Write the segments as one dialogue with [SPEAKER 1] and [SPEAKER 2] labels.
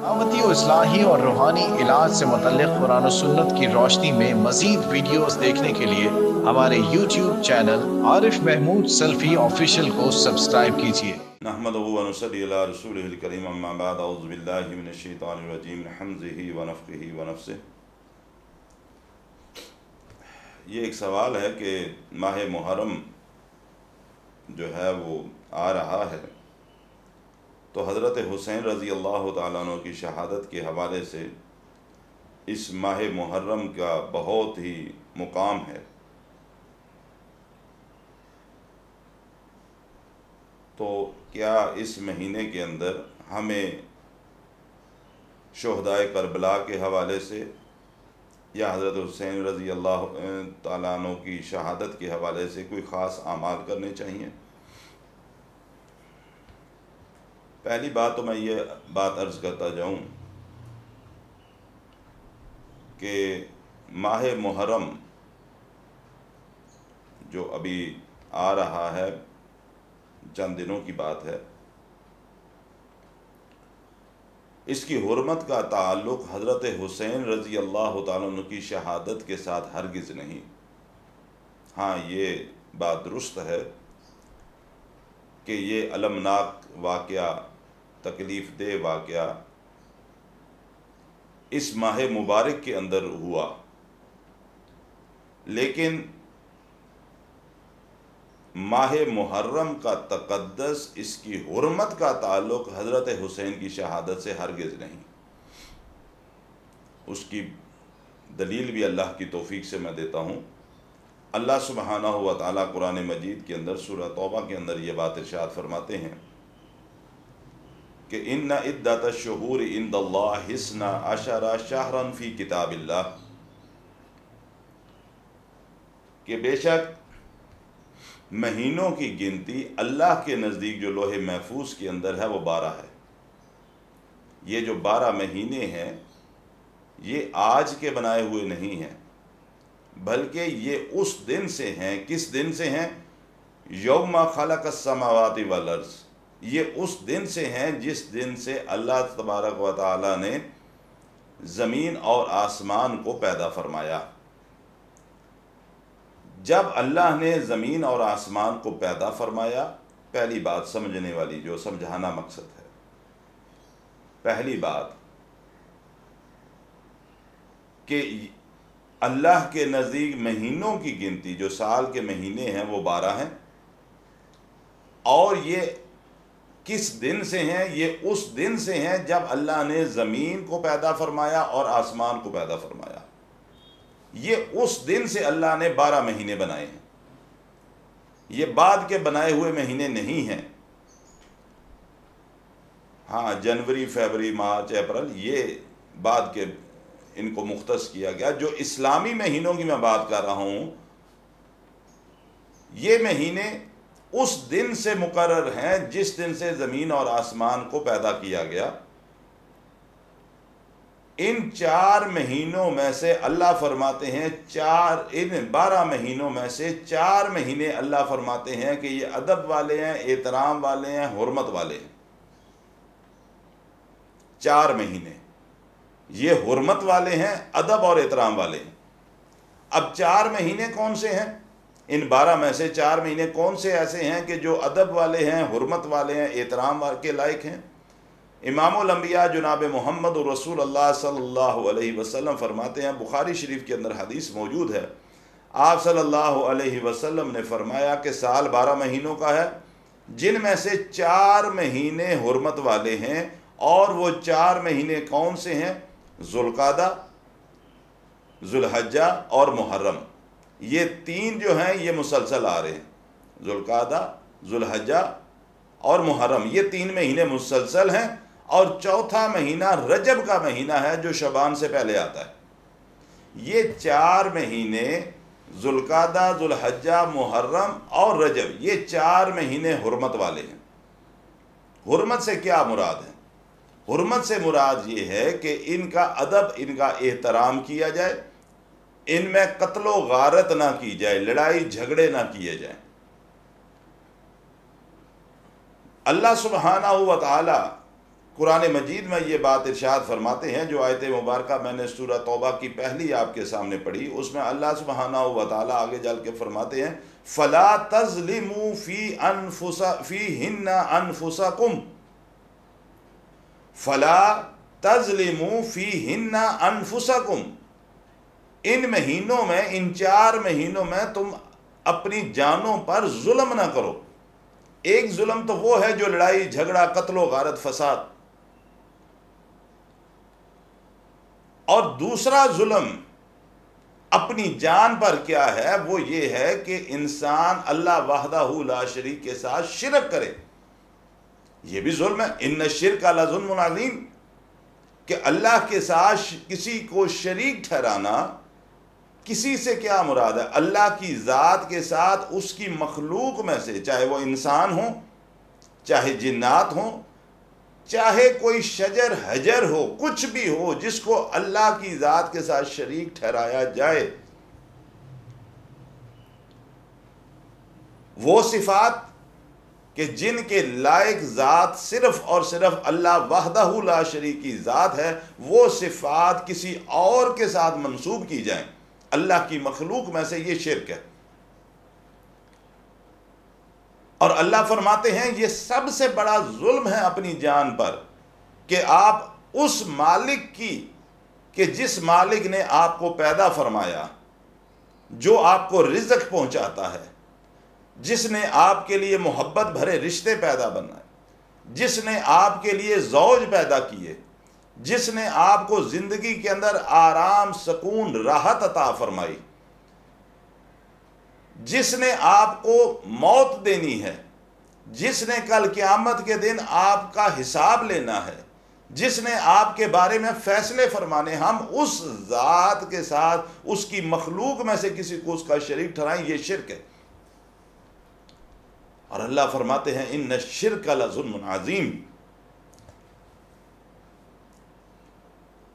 [SPEAKER 1] دعوتی و اصلاحی اور روحانی علاج سے متعلق قرآن و سنت کی روشنی میں مزید ویڈیوز دیکھنے کے لیے ہمارے یوٹیوب چینل عارف محمود سلفی آفیشیل کو سبسکرائب کیجیے۔
[SPEAKER 2] نحمدہ و نصلی علی رسولہ الکریم، اما بعد، اعوذ باللہ من الشیطان الرجیم، من حمزہ ونفخہ ونفثہ۔ یہ ایک سوال ہے کہ ماہ محرم جو ہے وہ آ رہا ہے، تو حضرت حسین رضی اللہ تعالیٰ عنہ کی شہادت کے حوالے سے اس ماہ محرم کا بہت ہی مقام ہے، تو کیا اس مہینے کے اندر ہمیں شہدائے کربلا کے حوالے سے یا حضرت حسین رضی اللہ تعالیٰ عنہ کی شہادت کے حوالے سے کوئی خاص اعمال کرنے چاہیے؟ پہلی بات تو میں یہ بات عرض کرتا جاؤں کہ ماہ محرم جو ابھی آ رہا ہے، چند دنوں کی بات ہے، اس کی حرمت کا تعلق حضرت حسین رضی اللہ تعالیٰ عنہ کی شہادت کے ساتھ ہرگز نہیں۔ ہاں، یہ بات درست ہے کہ یہ المناک واقعہ، تکلیف دہ واقعہ اس ماہ مبارک کے اندر ہوا، لیکن ماہ محرم کا تقدس، اس کی حرمت کا تعلق حضرت حسین کی شہادت سے ہرگز نہیں۔ اس کی دلیل بھی اللہ کی توفیق سے میں دیتا ہوں۔ اللہ سبحانہ و تعالیٰ قرآن مجید کے اندر سورہ توبہ کے اندر یہ بات ارشاد فرماتے ہیں کہ ان عدۃ الشہور عند اللہ 12 شہرا فی کتاب اللہ، کہ بے شک مہینوں کی گنتی اللہ کے نزدیک جو لوح محفوظ کے اندر ہے وہ 12 ہے۔ یہ جو 12 مہینے ہیں یہ آج کے بنائے ہوئے نہیں ہیں، بلکہ یہ اس دن سے ہیں۔ کس دن سے ہیں؟ یوم خلق السماوات والارض، یہ اس دن سے ہیں جس دن سے اللہ تبارک و تعالی نے زمین اور آسمان کو پیدا فرمایا۔ جب اللہ نے زمین اور آسمان کو پیدا فرمایا، پہلی بات سمجھنے والی، جو سمجھانا مقصد ہے، پہلی بات کہ اللہ کے نزدیک مہینوں کی گنتی، جو سال کے مہینے ہیں وہ 12 ہیں، اور یہ کس دن سے ہیں؟ یہ اس دن سے ہیں جب اللہ نے زمین کو پیدا فرمایا اور آسمان کو پیدا فرمایا۔ یہ اس دن سے اللہ نے 12 مہینے بنائے ہیں، یہ بعد کے بنائے ہوئے مہینے نہیں ہیں۔ ہاں، جنوری، فروری، مارچ، اپریل یہ بعد کے ان کو مختص کیا گیا۔ جو اسلامی مہینوں کی میں بات کر رہا ہوں، یہ مہینے اس دن سے مقرر ہیں جس دن سے زمین اور آسمان کو پیدا کیا گیا۔ ان 4 مہینوں میں سے اللہ فرماتے ہیں ان 12 مہینوں میں سے 4 مہینے اللہ فرماتے ہیں کہ یہ ادب والے ہیں، احترام والے ہیں، حرمت والے ہیں۔ 4 مہینے یہ حرمت والے ہیں، ادب اور احترام والے ہیں۔ اب 4 مہینے کون سے ہیں؟ ان 12 میں سے 4 مہینے کون سے ایسے ہیں کہ جو ادب والے ہیں، حرمت والے ہیں، احترام کے لائق ہیں؟ امام الانبیاء جناب محمد رسول اللہ صلی اللہ علیہ وسلم فرماتے ہیں، بخاری شریف کے اندر حدیث موجود ہے، آپ صلی اللہ علیہ وسلم نے فرمایا کہ سال 12 مہینوں کا ہے، جن میں سے 4 مہینے حرمت والے ہیں، اور وہ 4 مہینے کون سے ہیں؟ ذوالقعدہ، ذوالحجہ اور محرم۔ یہ 3 جو ہیں یہ مسلسل آ رہے ہیں، ذوالقعدہ، ذوالحجہ اور محرم، یہ 3 مہینے مسلسل ہیں، اور چوتھا مہینہ رجب کا مہینہ ہے جو شعبان سے پہلے آتا ہے۔ یہ 4 مہینے ذوالقعدہ، ذوالحجہ، محرم اور رجب، یہ 4 مہینے حرمت والے ہیں۔ حرمت سے کیا مراد ہے؟ حرمت سے مراد یہ ہے کہ ان کا ادب، ان کا احترام کیا جائے، ان میں قتل و غارت نہ کی جائے، لڑائی جھگڑے نہ کیے جائیں۔ اللہ سبحانہ و تعالی قرآن مجید میں یہ بات ارشاد فرماتے ہیں، جو آیت مبارکہ میں نے سورہ توبہ کی پہلی آپ کے سامنے پڑھی، اس میں اللہ سبحانہ و تعالیٰ آگے چل کے فرماتے ہیں فَلَا تَظْلِمُوا فِيهِنَّ أَنفُسَكُمْ فَلَا تَظْلِمُوا فِيهِنَّ أَنفُسَكُمْ، ان مہینوں میں، ان 4 مہینوں میں تم اپنی جانوں پر ظلم نہ کرو۔ ایک ظلم تو وہ ہے جو لڑائی جھگڑا قتل و غارت فساد، اور دوسرا ظلم اپنی جان پر کیا ہے، وہ یہ ہے کہ انسان اللہ وحدہ لا شریک کے ساتھ شرک کرے۔ یہ بھی ظلم ہے، ان الشرک لظلم عظیم، کہ اللہ کے ساتھ کسی کو شریک ٹھہرانا۔ کسی سے کیا مراد ہے؟ اللہ کی ذات کے ساتھ اس کی مخلوق میں سے، چاہے وہ انسان ہوں، چاہے جنات ہوں، چاہے کوئی شجر حجر ہو، کچھ بھی ہو جس کو اللہ کی ذات کے ساتھ شریک ٹھہرایا جائے، وہ صفات کہ جن کے لائق ذات صرف اور صرف اللہ وحدہ لا شریک کی ذات ہے، وہ صفات کسی اور کے ساتھ منسوب کی جائیں اللہ کی مخلوق میں سے، یہ شرک ہے۔ اور اللہ فرماتے ہیں یہ سب سے بڑا ظلم ہے اپنی جان پر، کہ آپ اس مالک کی، کہ جس مالک نے آپ کو پیدا فرمایا، جو آپ کو رزق پہنچاتا ہے، جس نے آپ کے لیے محبت بھرے رشتے پیدا بنائے، جس نے آپ کے لیے زوج پیدا کیے، جس نے آپ کو زندگی کے اندر آرام، سکون، راحت عطا فرمائی، جس نے آپ کو موت دینی ہے، جس نے کل قیامت کے دن آپ کا حساب لینا ہے، جس نے آپ کے بارے میں فیصلے فرمانے، ہم اس ذات کے ساتھ اس کی مخلوق میں سے کسی کو اس کا شریک ٹھہرائیں، یہ شرک ہے۔ اور اللہ فرماتے ہیں ان الشرک لظلم عظیم،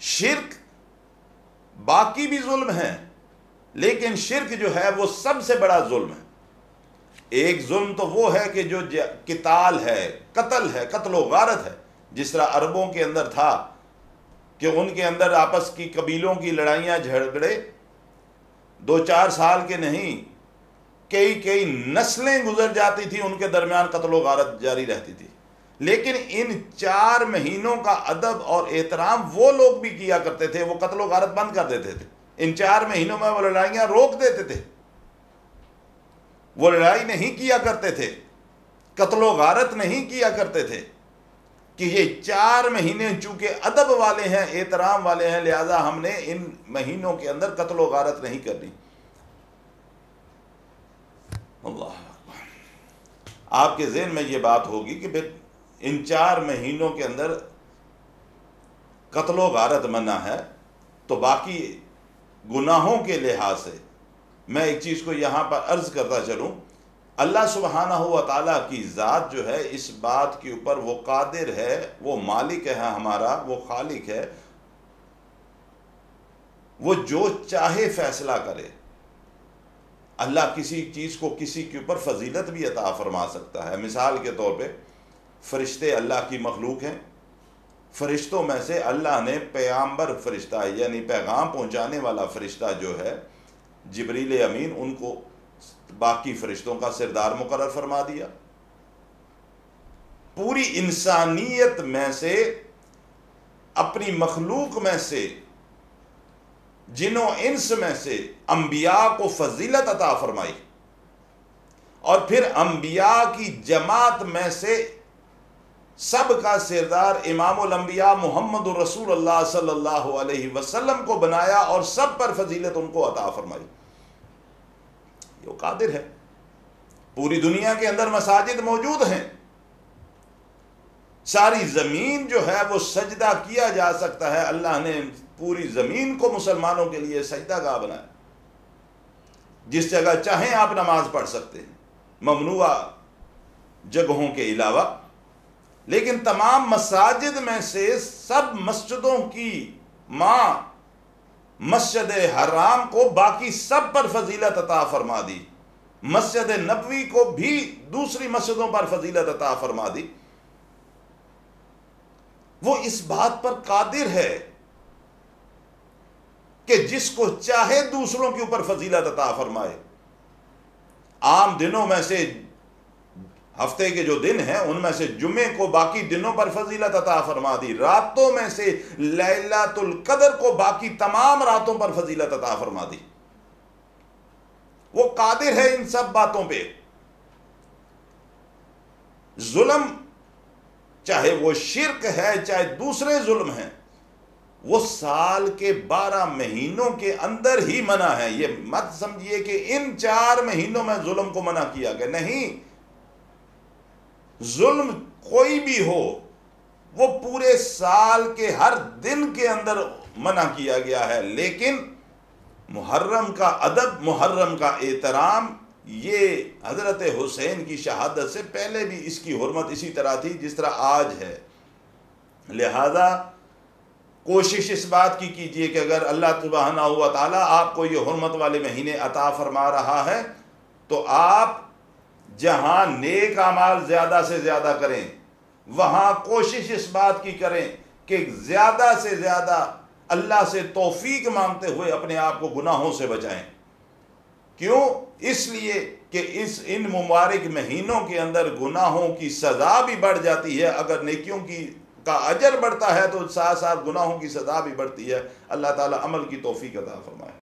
[SPEAKER 2] شرک باقی بھی ظلم ہے، لیکن شرک جو ہے وہ سب سے بڑا ظلم ہے۔ ایک ظلم تو وہ ہے کہ جو قتال ہے، قتل و غارت ہے، جس طرح عربوں کے اندر تھا کہ ان کے اندر آپس کی قبیلوں کی لڑائیاں جھگڑے 2-4 سال کے نہیں، کئی نسلیں گزر جاتی تھی، ان کے درمیان قتل و غارت جاری رہتی تھی۔ لیکن ان 4 مہینوں کا ادب اور احترام وہ لوگ بھی کیا کرتے تھے، وہ قتل و غارت بند کر دیتے تھے، ان 4 مہینوں میں وہ لڑائیاں روک دیتے تھے، وہ لڑائی نہیں کیا کرتے تھے، قتل و غارت نہیں کیا کرتے تھے، کہ یہ 4 مہینے چونکہ ادب والے ہیں، احترام والے ہیں، لہذا ہم نے ان مہینوں کے اندر قتل و غارت نہیں کرنی۔ اللہ اکبر۔ آپ کے ذہن میں یہ بات ہوگی کہ ان 4 مہینوں کے اندر قتل و غارت منع ہے، تو باقی گناہوں کے لحاظ سے میں ایک چیز کو یہاں پر عرض کرتا چلوں، اللہ سبحانہ و تعالیٰ کی ذات جو ہے اس بات کے اوپر وہ قادر ہے، وہ مالک ہے ہمارا، وہ خالق ہے، وہ جو چاہے فیصلہ کرے۔ اللہ کسی چیز کو کسی کے اوپر فضیلت بھی عطا فرما سکتا ہے۔ مثال کے طور پہ فرشتے اللہ کی مخلوق ہیں، فرشتوں میں سے اللہ نے پیغامبر فرشتہ یعنی پیغام پہنچانے والا فرشتہ جو ہے جبریل امین، ان کو باقی فرشتوں کا سردار مقرر فرما دیا۔ پوری انسانیت میں سے، اپنی مخلوق میں سے، جن و انس میں سے انبیاء کو فضیلت عطا فرمائی، اور پھر انبیاء کی جماعت میں سے سب کا سردار امام الانبیاء محمد رسول اللہ صلی اللہ علیہ وسلم کو بنایا، اور سب پر فضیلت ان کو عطا فرمائی۔ یہ قادر ہے۔ پوری دنیا کے اندر مساجد موجود ہیں، ساری زمین جو ہے وہ سجدہ کیا جا سکتا ہے، اللہ نے پوری زمین کو مسلمانوں کے لیے سجدہ گاہ بنایا، جس جگہ چاہیں آپ نماز پڑھ سکتے ہیں، ممنوع جگہوں کے علاوہ۔ لیکن تمام مساجد میں سے سب مسجدوں کی ماں مسجد حرام کو باقی سب پر فضیلت عطا فرما دی، مسجد نبوی کو بھی دوسری مسجدوں پر فضیلت عطا فرما دی۔ وہ اس بات پر قادر ہے کہ جس کو چاہے دوسروں کے اوپر فضیلت عطا فرمائے. عام دنوں میں سے ہفتے کے جو دن ہیں ان میں سے جمعے کو باقی دنوں پر فضیلت عطا فرما دی. راتوں میں سے لیلۃ القدر کو باقی تمام راتوں پر فضیلت عطا فرما دی. وہ قادر ہے ان سب باتوں پہ. ظلم چاہے وہ شرک ہے چاہے دوسرے ظلم ہیں وہ سال کے 12 مہینوں کے اندر ہی منع ہے. یہ مت سمجھیے کہ ان 4 مہینوں میں ظلم کو منع کیا گیا، نہیں. ظلم کوئی بھی ہو وہ پورے سال کے ہر دن کے اندر منع کیا گیا ہے. لیکن محرم کا ادب، محرم کا احترام، یہ حضرت حسین کی شہادت سے پہلے بھی اس کی حرمت اسی طرح تھی جس طرح آج ہے. لہذا کوشش اس بات کی کیجئے کہ اگر اللہ سبحانہ و تعالیٰ آپ کو یہ حرمت والے مہینے عطا فرما رہا ہے تو آپ جہاں نیک اعمال زیادہ سے زیادہ کریں، وہاں کوشش اس بات کی کریں کہ زیادہ سے زیادہ اللہ سے توفیق مانگتے ہوئے اپنے آپ کو گناہوں سے بچائیں. کیوں؟ اس لیے کہ ان مبارک مہینوں کے اندر گناہوں کی سزا بھی بڑھ جاتی ہے. اگر نیکیوں کا اجر بڑھتا ہے تو ساتھ ساتھ گناہوں کی سزا بھی بڑھتی ہے. اللہ تعالیٰ عمل کی توفیق عطا فرمائے.